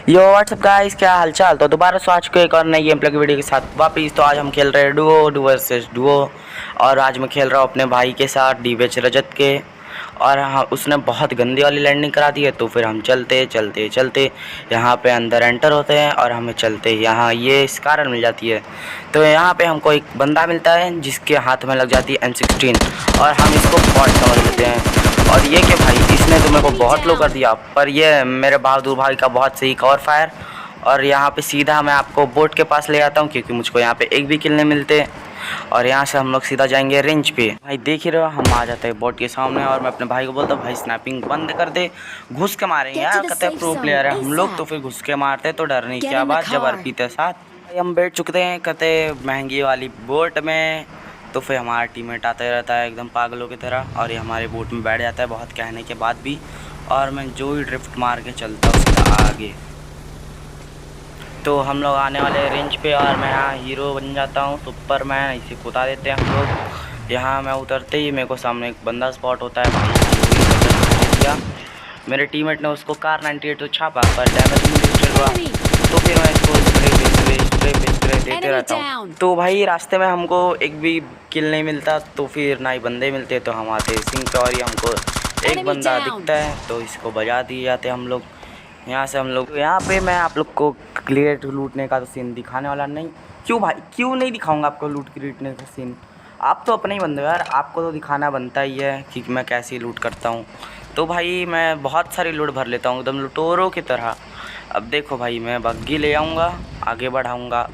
यो WhatsApp guys, क्या हालचाल। तो दोबारा से आ चुके एक और नई गेम प्ले की वीडियो के साथ वापिस। तो आज हम खेल रहे हैं डुओ वर्सेस डुओ। और आज मैं खेल रहा हूँ अपने भाई के साथ डीवेच रजत के। और हाँ, उसने बहुत गंदी वाली लैंडिंग करा दी है। तो फिर हम चलते चलते चलते यहाँ पे अंदर एंटर होते हैं और हमें चलते यहाँ ये इस कारण मिल जाती है। तो यहाँ पे हमको एक बंदा मिलता है जिसके हाथ में लग जाती है M16 और हम इसको बॉट समझ लेते हैं। और ये कि भाई इसने तो मेरे को बहुत लो कर दिया, पर ये मेरे बहादुर भाई का बहुत सही कवर फायर। और यहाँ पे सीधा मैं आपको बोट के पास ले आता हूँ क्योंकि मुझको यहाँ पे एक भी किल नहीं मिलते। और यहाँ से हम लोग सीधा जाएंगे रेंज पे। भाई देख ही रहे हो, हम आ जाते हैं बोट के सामने और मैं अपने भाई को बोलता हूँ भाई स्नैपिंग बंद कर दे, घुस के मारेंगे यार। कहते हैं प्रो प्लेयर है हम लोग तो फिर घुस के मारते तो डर नहीं, क्या बात जब पीते साथ। भाई हम बैठ चुके हैं कहते महंगी वाली बोट में। तो फिर हमारा टीममेट आता रहता है एकदम पागलों की तरह और ये हमारे बोट में बैठ जाता है बहुत कहने के बाद भी। और मैं जो ही ड्रिफ्ट मार के चलता हूँ उसका आगे। तो हम लोग आने वाले रेंज पे और मैं यहाँ हीरो बन जाता हूँ, सुपरमैन इसे कुदा देते हैं हम लोग। यहाँ मैं उतरते ही मेरे को सामने एक बंदा स्पॉट होता है भाई। मेरे टीममेट ने उसको कार 98 तो छापा पर डैमेज नहीं हुआ। तो फिर मैं इसको स्प्रे देते रहता हूँ। तो भाई रास्ते में हमको एक भी किल नहीं मिलता, तो फिर ना ही बंदे मिलते। तो हम आते सिंह पे और ये हमको एक बंदा दिखता है तो इसको बजा दिए जाते हम लोग। यहाँ से हम लोग यहाँ पे मैं आप लोग को क्रिएट लूटने का तो सीन दिखाने वाला नहीं। क्यों भाई, क्यों नहीं दिखाऊंगा आपको लूट क्रिएटने का सीन। आप तो अपने ही बंदे हो यार, आपको तो दिखाना बनता ही है कि मैं कैसी लूट करता हूँ। तो भाई मैं बहुत सारी लूट भर लेता हूँ एकदम लुटोरों की तरह। अब देखो भाई, मैं बग्गी ले आऊँगा, आगे बढ़ाऊँगा,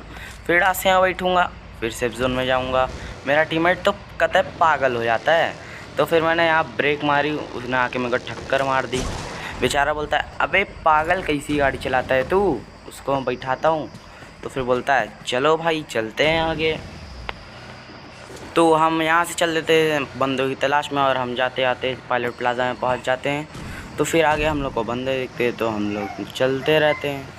फिर से यहाँ बैठूँगा, फिर सेफ जोन में जाऊँगा। मेरा टीममेट तो कतई पागल हो जाता है। तो फिर मैंने यहाँ ब्रेक मारी, उसने आके मेरे को ठक्कर मार दी। बेचारा बोलता है अबे पागल कैसी गाड़ी चलाता है तू। उसको मैं बैठाता हूँ तो फिर बोलता है चलो भाई चलते हैं आगे। तो हम यहाँ से चल देते हैं बंदों की तलाश में और हम जाते आते पायलट प्लाजा में पहुँच जाते हैं। तो फिर आगे हम लोग को बंदे दिखते हैं तो हम लोग चलते रहते हैं।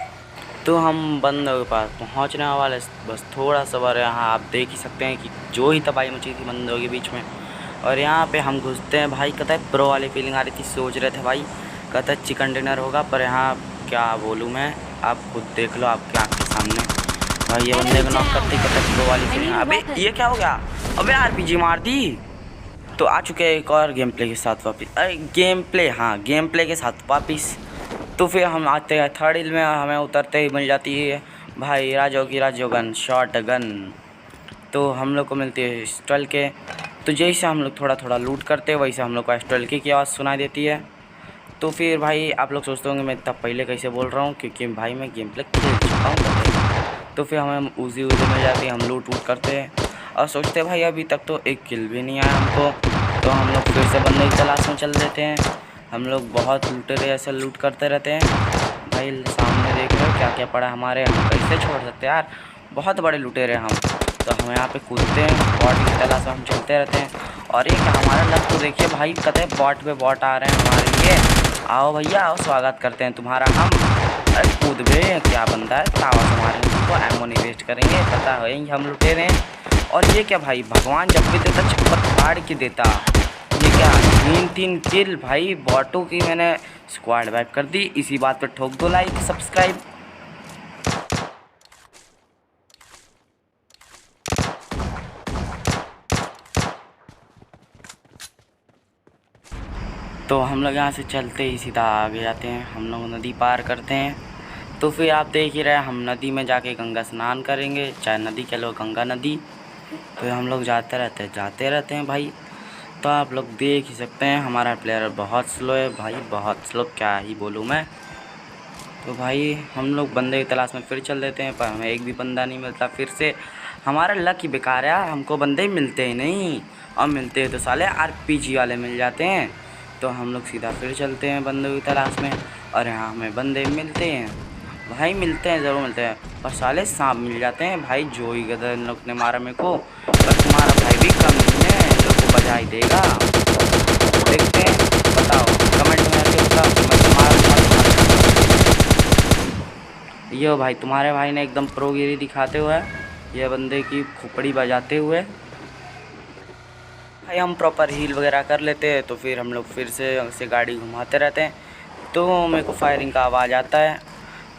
तो हम बंदों के पास पहुँचने वाले बस थोड़ा सा बार। यहाँ आप देख ही सकते हैं कि जो ही तबाही मची थी बंदों के बीच में। और यहाँ पे हम घुसते हैं भाई, कहता है प्रो वाली फीलिंग आ रही थी। सोच रहे थे भाई कहता है चिकन डिनर होगा, पर यहाँ क्या बोलूँ मैं, आप खुद देख लो आपके आँख के सामने। भाई ये बंदे को नॉक करते कहता है प्रो वाली फीलिंग। अबे ये क्या हो गया, अबे RPG मार दी। तो आ चुके हैं एक और गेम प्ले के साथ वापिस। अरे गेम प्ले के साथ वापिस। तो फिर हम आते हैं थर्ड हिल में, हमें उतरते ही मिल जाती है भाई राजो की राजो गन शॉर्ट गन। तो हम लोग को मिलती है स्टल के। तो जैसे हम लोग थोड़ा थोड़ा लूट करते हैं वैसे हम लोग को स्टल की आवाज़ सुनाई देती है। तो फिर भाई आप लोग सोचते होंगे मैं इतना पहले कैसे बोल रहा हूँ, क्योंकि भाई मैं गेम प्ले खेल चुका हूँ। तो फिर हमें उजी मिल जाती है, हम लूट करते हैं और सोचते हैं भाई अभी तक तो एक किल भी नहीं आया हमको। तो हम लोग फिर से बंदे की तलाश में चल देते हैं। हम लोग बहुत लूटेरे ऐसे लूट करते रहते हैं। भाई सामने देख रहे हो क्या क्या पड़ा हमारे, हम कैसे छोड़ सकते हैं यार, बहुत बड़े लुटेरे हम। तो हम यहाँ पे कूदते हैं, बॉट की तलाश में हम चलते रहते हैं। और एक हमारा लक तो देखिए भाई, कहते हैं बॉट पे बॉट आ रहे हैं हमारे लिए। आओ भैया आओ, स्वागत करते हैं तुम्हारा हम। अरे कूद गए, क्या बंदा है तावा हमारे को एमो नहीं वेस्ट करेंगे, पता है हम लुटे रहे हैं। और ये क्या भाई, भगवान जब भी देता छप्पर फाड़ के देता। ये क्या 3 किल भाई बॉटों की मैंने स्क्वाड वाइप कर दी। इसी बात पर ठोक दो लाइक सब्सक्राइब। तो हम लोग यहाँ से चलते ही सीधा आगे जाते हैं, हम लोग नदी पार करते हैं। तो फिर आप देख ही रहे हैं हम नदी में जाके गंगा स्नान करेंगे, चाहे नदी कह लो गंगा नदी। तो हम लोग जाते रहते हैं भाई। तो आप लोग देख ही सकते हैं हमारा प्लेयर बहुत स्लो है भाई, बहुत स्लो, क्या ही बोलूँ मैं। तो भाई हम लोग बंदे की तलाश में फिर चल देते हैं, पर हमें एक भी बंदा नहीं मिलता। फिर से हमारा लक ही बेकार है, हमको बंदे मिलते ही नहीं। और मिलते हैं तो साले RPG वाले मिल जाते हैं। तो हम लोग सीधा फिर चलते हैं बंदों की तलाश में और यहाँ हमें बंदे मिलते हैं भाई, मिलते हैं ज़रूर मिलते हैं, पर साले सांप मिल जाते हैं भाई। जो ही गदर इन लोग ने मारा मेरे को, पर तुम्हारा भाई भी कम नहीं है, इन लोग को बजा ही देगा। देखते हैं, बताओ कमेंट में आके बताओ कि मैं ये भाई तुम्हारे भाई ने एकदम प्रोगिरी दिखाते हुए ये बंदे की खोपड़ी बजाते हुए भाई हम प्रॉपर हील वगैरह कर लेते हैं। तो फिर हम लोग फिर से गाड़ी घुमाते रहते हैं। तो मेरे को फायरिंग का आवाज़ आता है।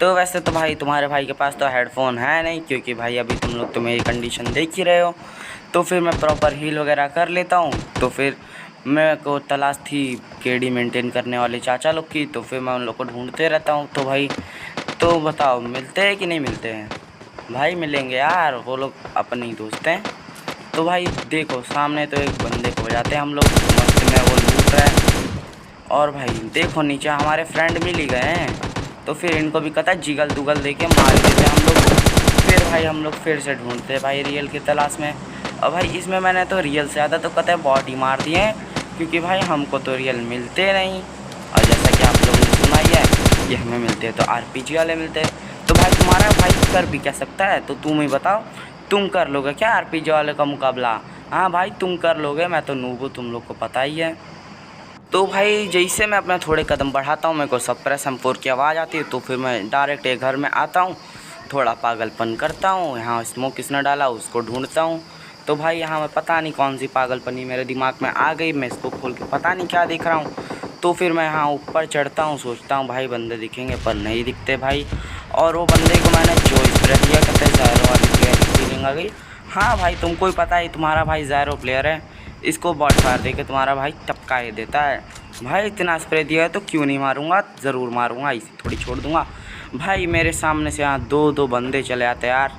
तो वैसे तो भाई तुम्हारे भाई के पास तो हेडफोन है नहीं, क्योंकि भाई अभी तुम लोग तो मेरी कंडीशन देख ही रहे हो। तो फिर मैं प्रॉपर हील वगैरह कर लेता हूँ। तो फिर मेरे को तलाश थी केडी मेंटेन करने वाले चाचा लोग की, तो फिर मैं उन लोग को ढूंढते रहता हूँ। तो भाई तो बताओ मिलते हैं कि नहीं मिलते हैं? भाई मिलेंगे यार, वो लोग अपने ही दोस्त हैं। तो भाई देखो सामने तो एक बंदे को बजाते हैं हम लोग, मस्त में वो लूट रहा है। और भाई देखो नीचे हमारे फ्रेंड मिल ही गए हैं। तो फिर इनको भी कहता है जिगल दुगल दे के मार देते हम लोग। फिर भाई हम लोग फिर से ढूंढते हैं भाई रियल की तलाश में। और भाई इसमें मैंने तो रियल से ज़्यादा तो कहते हैं बॉट ही मार दिए हैं, क्योंकि भाई हमको तो रियल मिलते नहीं। और जैसा कि आप लोगों ने सुना ही है कि हमें मिलते हैं तो RPG वाले मिलते हैं। तो भाई तुम्हारा भाई कर भी क्या सकता है, तो तुम ही बताओ, तुम कर लोगे क्या RPG वाले का मुकाबला? हाँ भाई तुम कर लोगे, मैं तो नूब हूँ, तुम लोग को पता ही है। तो भाई जैसे मैं अपना थोड़े कदम बढ़ाता हूँ, मेरे को सप्रेस M4 की आवाज़ आती है। तो फिर मैं डायरेक्ट एक घर में आता हूँ, थोड़ा पागलपन करता हूँ। यहाँ स्मोक किसने डाला उसको ढूंढता हूँ। तो भाई यहाँ मैं पता नहीं कौन सी पागलपनी मेरे दिमाग में आ गई, मैं इसको खोल के पता नहीं क्या देख रहा हूँ। तो फिर मैं यहाँ ऊपर चढ़ता हूँ, सोचता हूँ भाई बंदे दिखेंगे, पर नहीं दिखते भाई। और वो बंदे को मैंने जो स्प्रे दिया कहते ज़ायरो वाली प्लेयर की फीलिंग आ गई। हाँ भाई तुमको ही पता है तुम्हारा भाई ज़ायरो प्लेयर है, इसको बॉट फायर दे के तुम्हारा भाई टपका ही देता है। भाई इतना स्प्रे दिया है तो क्यों नहीं मारूंगा, ज़रूर मारूंगा, इसी थोड़ी छोड़ दूंगा। भाई मेरे सामने से यहाँ दो बंदे चले आते यार,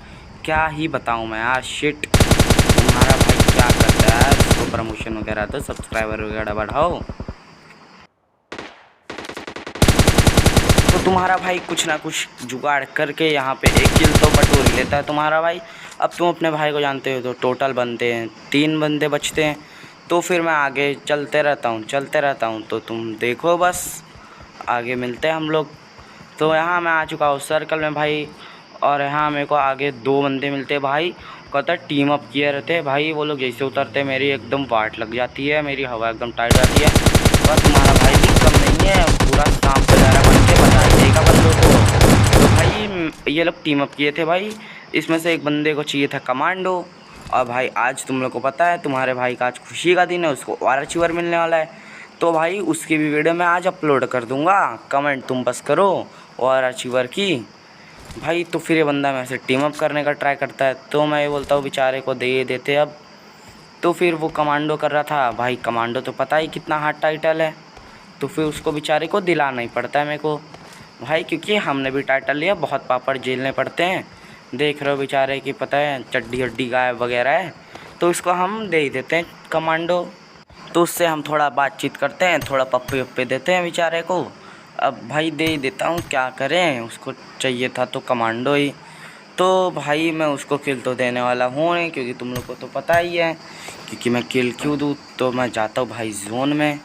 क्या ही बताऊं मैं यार। शिट, तुम्हारा भाई क्या करता है यार, इसको प्रमोशन वगैरह दो, सब्सक्राइबर वगैरह बढ़ाओ। तो तुम्हारा भाई कुछ ना कुछ जुगाड़ करके यहाँ पे एक किल तो बटोर ही लेता है तुम्हारा भाई। अब तुम अपने भाई को जानते हो, तो टोटल बनते हैं 3 बंदे बचते हैं। तो फिर मैं आगे चलते रहता हूँ, तो तुम देखो बस आगे मिलते हैं हम लोग। तो यहाँ मैं आ चुका हूँ सर्कल में भाई, और यहाँ मेरे को आगे 2 बंदे मिलते हैं भाई। कहता टीम अप किए रहते हैं भाई, वो लोग जैसे उतरते मेरी एकदम वाट लग जाती है, मेरी हवा एकदम टाइट जाती है। और तुम्हारा भाई भी कम नहीं है, पूरा सांप पे दायरा बन के बता देगा बंदों को। तो भाई ये लोग टीम अप किए थे भाई, इसमें से एक बंदे को चाहिए था कमांडो। और भाई आज तुम लोग को पता है तुम्हारे भाई का आज खुशी का दिन है, उसको और अचीवर मिलने वाला है। तो भाई उसकी भी वीडियो मैं आज अपलोड कर दूंगा, कमेंट तुम बस करो और अचीवर की भाई। तो फिर ये बंदा मेरे से टीम अप करने का ट्राई करता है, तो मैं ये बोलता हूँ बेचारे को दे देते अब। तो फिर वो कमांडो कर रहा था भाई, कमांडो तो पता ही कितना हार्ड टाइटल है, तो फिर उसको बेचारे को दिलाना ही पड़ता है मेरे को भाई, क्योंकि हमने भी टाइटल लिया, बहुत पापड़ झेलने पड़ते हैं। देख रहे हो बेचारे की पता है चड्डी हड्डी गायब वगैरह है, तो इसको हम दे ही देते हैं कमांडो। तो उससे हम थोड़ा बातचीत करते हैं, थोड़ा पप्पे वप्पे देते हैं बेचारे को। अब भाई दे ही देता हूँ, क्या करें, उसको चाहिए था तो कमांडो ही। तो भाई मैं उसको किल तो देने वाला हूँ नहीं, क्योंकि तुम लोग को तो पता ही है क्योंकि मैं किल क्यों दूँ। तो मैं जाता हूँ भाई जोन में,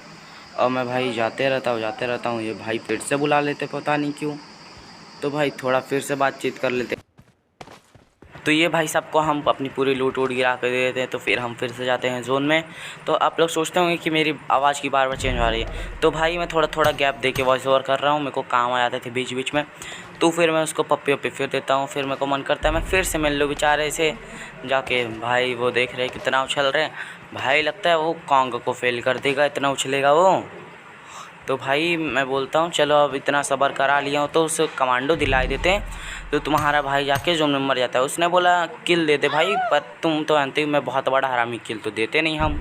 और मैं भाई जाते रहता हूँ। ये भाई फिर से बुला लेते पता नहीं क्यों। तो भाई थोड़ा फिर से बातचीत कर लेते। तो ये भाई सबको हम अपनी पूरी लूट वूट गिरा के दे देते हैं। तो फिर हम फिर से जाते हैं जोन में। तो आप लोग सोचते होंगे कि मेरी आवाज़ की बार बार चेंज हो रही है, तो भाई मैं थोड़ा थोड़ा गैप दे के वॉइस ओवर कर रहा हूँ, मेरे को काम आ जाते थे बीच बीच में। तो फिर मैं उसको पप्पी वप्पी फिर देता हूँ, फिर मेरे को मन करता है मैं फिर से मिल लूँ बेचारे से जाके। भाई वो देख रहे कितना उछल रहे हैं भाई, लगता है वो कॉन्ग को फेल कर देगा, इतना उछलेगा वो। तो भाई मैं बोलता हूँ चलो अब इतना सब्र करा लिया हूँ तो उसे कमांडो दिलाई देते हैं। तो तुम्हारा भाई जाके जोन में मर जाता है। उसने बोला किल दे दे भाई, पर तुम तो जानते हो मैं बहुत बड़ा हरामी, किल तो देते नहीं हम।